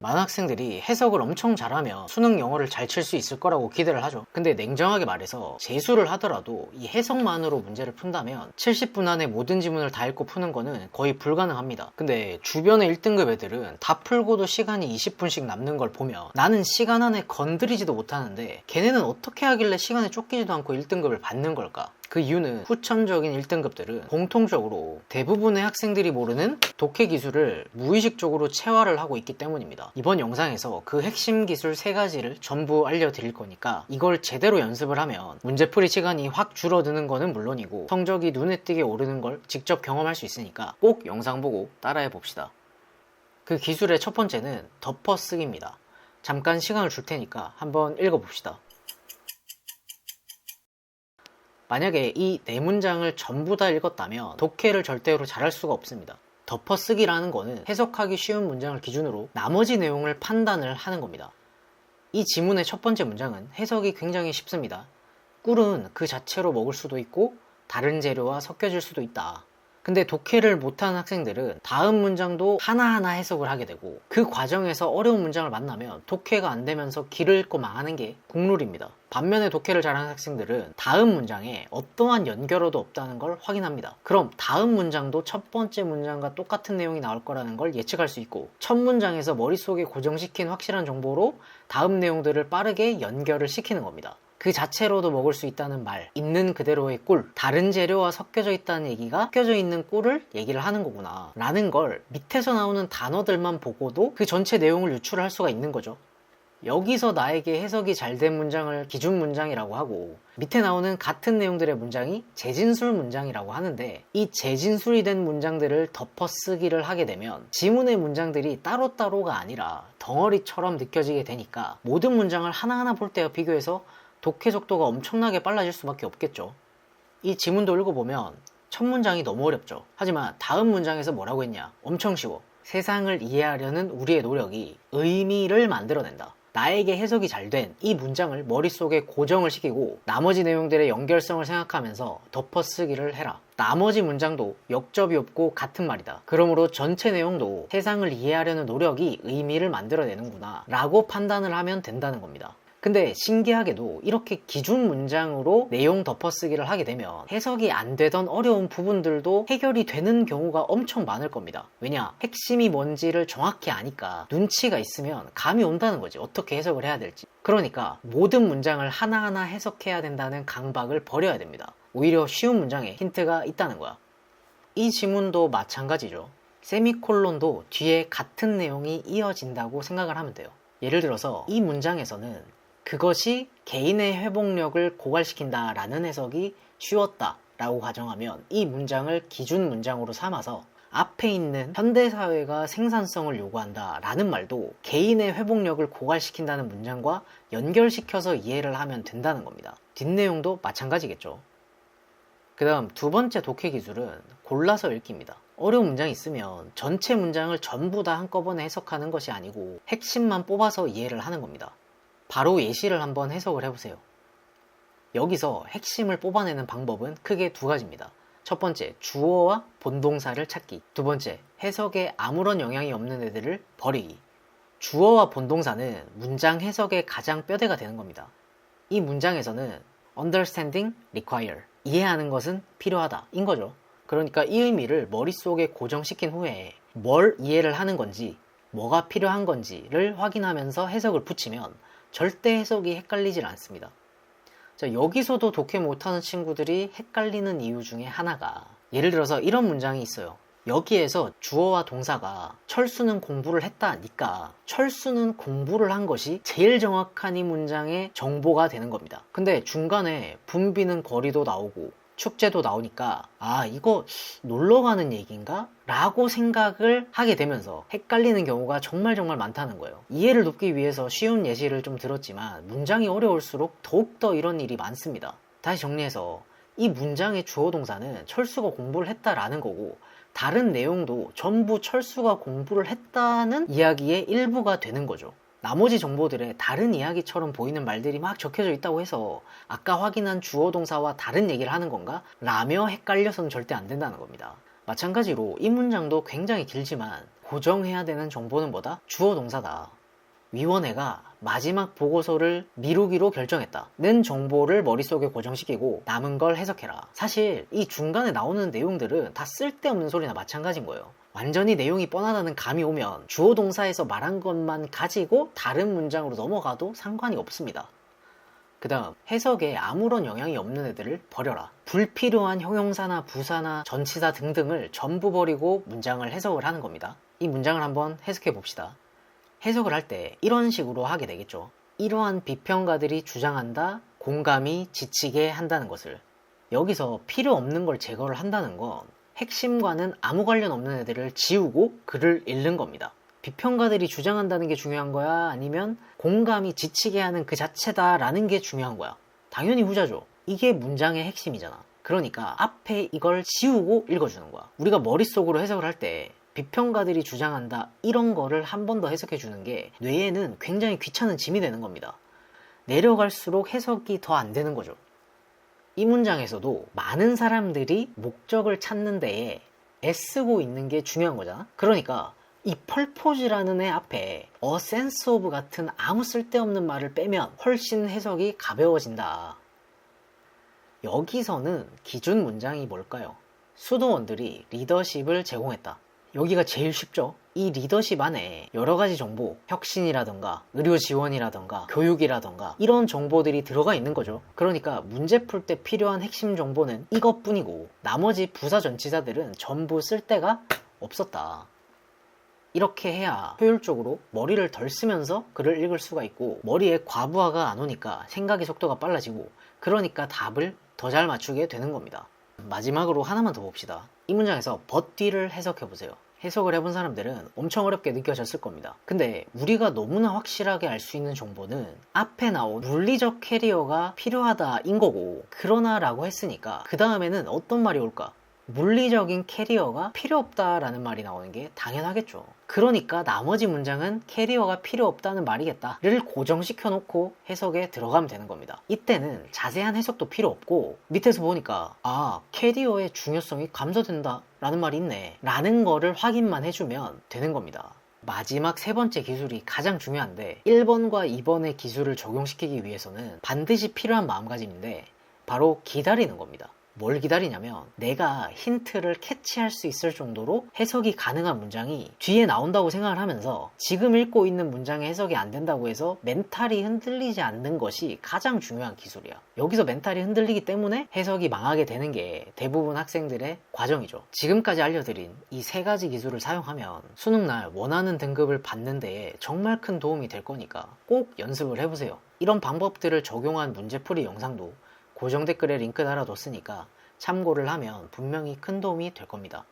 많은 학생들이 해석을 엄청 잘하면 수능 영어를 잘 칠 수 있을 거라고 기대를 하죠. 근데 냉정하게 말해서 재수를 하더라도 이 해석만으로 문제를 푼다면 70분 안에 모든 지문을 다 읽고 푸는 거는 거의 불가능합니다. 근데 주변의 1등급 애들은 다 풀고도 시간이 20분씩 남는 걸 보면 나는 시간 안에 건드리지도 못하는데 걔네는 어떻게 하길래 시간에 쫓기지도 않고 1등급을 받는 걸까? 그 이유는 후천적인 1등급들은 공통적으로 대부분의 학생들이 모르는 독해 기술을 무의식적으로 체화를 하고 있기 때문입니다. 이번 영상에서 그 핵심 기술 3가지를 전부 알려드릴 거니까 이걸 제대로 연습을 하면 문제풀이 시간이 확 줄어드는 거는 물론이고 성적이 눈에 띄게 오르는 걸 직접 경험할 수 있으니까 꼭 영상 보고 따라해 봅시다. 그 기술의 첫 번째는 덮어쓰기입니다. 잠깐 시간을 줄 테니까 한번 읽어봅시다. 만약에 이 4문장을 전부 다 읽었다면 독해를 절대로 잘할 수가 없습니다. 덮어쓰기라는 거는 해석하기 쉬운 문장을 기준으로 나머지 내용을 판단을 하는 겁니다. 이 지문의 첫 번째 문장은 해석이 굉장히 쉽습니다. 꿀은 그 자체로 먹을 수도 있고 다른 재료와 섞여질 수도 있다. 근데 독해를 못하는 학생들은 다음 문장도 하나하나 해석을 하게 되고 그 과정에서 어려운 문장을 만나면 독해가 안 되면서 길을 잃고 망하는 게 국룰입니다. 반면에 독해를 잘하는 학생들은 다음 문장에 어떠한 연결어도 없다는 걸 확인합니다. 그럼 다음 문장도 첫 번째 문장과 똑같은 내용이 나올 거라는 걸 예측할 수 있고 첫 문장에서 머릿속에 고정시킨 확실한 정보로 다음 내용들을 빠르게 연결을 시키는 겁니다. 그 자체로도 먹을 수 있다는 말, 있는 그대로의 꿀, 다른 재료와 섞여져 있다는 얘기가 섞여져 있는 꿀을 얘기를 하는 거구나 라는 걸 밑에서 나오는 단어들만 보고도 그 전체 내용을 유출할 수가 있는 거죠. 여기서 나에게 해석이 잘 된 문장을 기준 문장이라고 하고 밑에 나오는 같은 내용들의 문장이 재진술 문장이라고 하는데 이 재진술이 된 문장들을 덮어쓰기를 하게 되면 지문의 문장들이 따로따로가 아니라 덩어리처럼 느껴지게 되니까 모든 문장을 하나하나 볼 때와 비교해서 독해 속도가 엄청나게 빨라질 수밖에 없겠죠. 이 지문도 읽어보면 첫 문장이 너무 어렵죠. 하지만 다음 문장에서 뭐라고 했냐? 엄청 쉬워. 세상을 이해하려는 우리의 노력이 의미를 만들어낸다. 나에게 해석이 잘 된 이 문장을 머릿속에 고정을 시키고 나머지 내용들의 연결성을 생각하면서 덮어쓰기를 해라. 나머지 문장도 역접이 없고 같은 말이다. 그러므로 전체 내용도 세상을 이해하려는 노력이 의미를 만들어내는구나 라고 판단을 하면 된다는 겁니다. 근데 신기하게도 이렇게 기준 문장으로 내용 덮어쓰기를 하게 되면 해석이 안 되던 어려운 부분들도 해결이 되는 경우가 엄청 많을 겁니다. 왜냐? 핵심이 뭔지를 정확히 아니까 눈치가 있으면 감이 온다는 거지. 어떻게 해석을 해야 될지. 그러니까 모든 문장을 하나하나 해석해야 된다는 강박을 버려야 됩니다. 오히려 쉬운 문장에 힌트가 있다는 거야. 이 지문도 마찬가지죠. 세미콜론도 뒤에 같은 내용이 이어진다고 생각을 하면 돼요. 예를 들어서 이 문장에서는 그것이 개인의 회복력을 고갈시킨다 라는 해석이 쉬웠다 라고 가정하면 이 문장을 기준 문장으로 삼아서 앞에 있는 현대사회가 생산성을 요구한다 라는 말도 개인의 회복력을 고갈시킨다는 문장과 연결시켜서 이해를 하면 된다는 겁니다. 뒷내용도 마찬가지겠죠. 그 다음 두 번째 독해 기술은 골라서 읽기입니다. 어려운 문장이 있으면 전체 문장을 전부 다 한꺼번에 해석하는 것이 아니고 핵심만 뽑아서 이해를 하는 겁니다. 바로 예시를 한번 해석을 해보세요. 여기서 핵심을 뽑아내는 방법은 크게 2가지입니다. 첫 번째, 주어와 본동사를 찾기. 두 번째, 해석에 아무런 영향이 없는 애들을 버리기. 주어와 본동사는 문장 해석의 가장 뼈대가 되는 겁니다. 이 문장에서는 understanding, require, 이해하는 것은 필요하다 인 거죠. 그러니까 이 의미를 머릿속에 고정시킨 후에 뭘 이해를 하는 건지 뭐가 필요한 건지를 확인하면서 해석을 붙이면 절대 해석이 헷갈리질 않습니다. 자, 여기서도 독해 못하는 친구들이 헷갈리는 이유 중에 하나가 예를 들어서 이런 문장이 있어요. 여기에서 주어와 동사가 철수는 공부를 했다니까 철수는 공부를 한 것이 제일 정확한 이 문장의 정보가 되는 겁니다. 근데 중간에 붐비는 거리도 나오고 축제도 나오니까 아 이거 놀러 가는 얘기인가? 라고 생각을 하게 되면서 헷갈리는 경우가 정말 많다는 거예요. 이해를 돕기 위해서 쉬운 예시를 좀 들었지만 문장이 어려울수록 더욱더 이런 일이 많습니다. 다시 정리해서 이 문장의 주어 동사는 철수가 공부를 했다라는 거고 다른 내용도 전부 철수가 공부를 했다는 이야기의 일부가 되는 거죠. 나머지 정보들에 다른 이야기처럼 보이는 말들이 막 적혀져 있다고 해서 아까 확인한 주어 동사와 다른 얘기를 하는 건가? 라며 헷갈려서는 절대 안 된다는 겁니다. 마찬가지로 이 문장도 굉장히 길지만 고정해야 되는 정보는 뭐다? 주어 동사다. 위원회가 마지막 보고서를 미루기로 결정했다는 정보를 머릿속에 고정시키고 남은 걸 해석해라. 사실 이 중간에 나오는 내용들은 다 쓸데없는 소리나 마찬가지인 거예요. 완전히 내용이 뻔하다는 감이 오면 주어 동사에서 말한 것만 가지고 다른 문장으로 넘어가도 상관이 없습니다. 그 다음, 해석에 아무런 영향이 없는 애들을 버려라. 불필요한 형용사나 부사나 전치사 등등을 전부 버리고 문장을 해석을 하는 겁니다. 이 문장을 한번 해석해 봅시다. 해석을 할 때 이런 식으로 하게 되겠죠. 이러한 비평가들이 주장한다, 공감이 지치게 한다는 것을. 여기서 필요 없는 걸 제거를 한다는 건 핵심과는 아무 관련 없는 애들을 지우고 글을 읽는 겁니다. 비평가들이 주장한다는 게 중요한 거야? 아니면 공감이 지치게 하는 그 자체다라는 게 중요한 거야? 당연히 후자죠. 이게 문장의 핵심이잖아. 그러니까 앞에 이걸 지우고 읽어주는 거야. 우리가 머릿속으로 해석을 할 때 비평가들이 주장한다 이런 거를 한 번 더 해석해 주는 게 뇌에는 굉장히 귀찮은 짐이 되는 겁니다. 내려갈수록 해석이 더 안 되는 거죠. 이 문장에서도 많은 사람들이 목적을 찾는 데에 애쓰고 있는 게 중요한 거잖아. 그러니까 이 펄포즈라는 애 앞에 a sense of 같은 아무 쓸데없는 말을 빼면 훨씬 해석이 가벼워진다. 여기서는 기준 문장이 뭘까요? 수도원들이 리더십을 제공했다. 여기가 제일 쉽죠? 이 리더십 안에 여러 가지 정보, 혁신이라던가 의료 지원이라던가 교육이라던가 이런 정보들이 들어가 있는 거죠. 그러니까 문제 풀 때 필요한 핵심 정보는 이것뿐이고 나머지 부사 전치사들은 전부 쓸 데가 없었다. 이렇게 해야 효율적으로 머리를 덜 쓰면서 글을 읽을 수가 있고 머리에 과부하가 안 오니까 생각의 속도가 빨라지고 그러니까 답을 더 잘 맞추게 되는 겁니다. 마지막으로 하나만 더 봅시다. 이 문장에서 but 뒤를 해석해보세요. 해석을 해본 사람들은 엄청 어렵게 느껴졌을 겁니다. 근데 우리가 너무나 확실하게 알 수 있는 정보는 앞에 나온 물리적 캐리어가 필요하다인 거고 그러나 라고 했으니까 그 다음에는 어떤 말이 올까? 물리적인 캐리어가 필요 없다라는 말이 나오는 게 당연하겠죠. 그러니까 나머지 문장은 캐리어가 필요 없다는 말이겠다를 고정시켜 놓고 해석에 들어가면 되는 겁니다. 이때는 자세한 해석도 필요 없고 밑에서 보니까 아, 캐리어의 중요성이 감소된다 라는 말이 있네 라는 거를 확인만 해주면 되는 겁니다. 마지막 세 번째 기술이 가장 중요한데 1번과 2번의 기술을 적용시키기 위해서는 반드시 필요한 마음가짐인데 바로 기다리는 겁니다. 뭘 기다리냐면 내가 힌트를 캐치할 수 있을 정도로 해석이 가능한 문장이 뒤에 나온다고 생각을 하면서 지금 읽고 있는 문장의 해석이 안 된다고 해서 멘탈이 흔들리지 않는 것이 가장 중요한 기술이야. 여기서 멘탈이 흔들리기 때문에 해석이 망하게 되는 게 대부분 학생들의 과정이죠. 지금까지 알려드린 이 세 가지 기술을 사용하면 수능날 원하는 등급을 받는 데에 정말 큰 도움이 될 거니까 꼭 연습을 해보세요. 이런 방법들을 적용한 문제풀이 영상도 고정 댓글에 링크 달아뒀으니까 참고를 하면 분명히 큰 도움이 될 겁니다.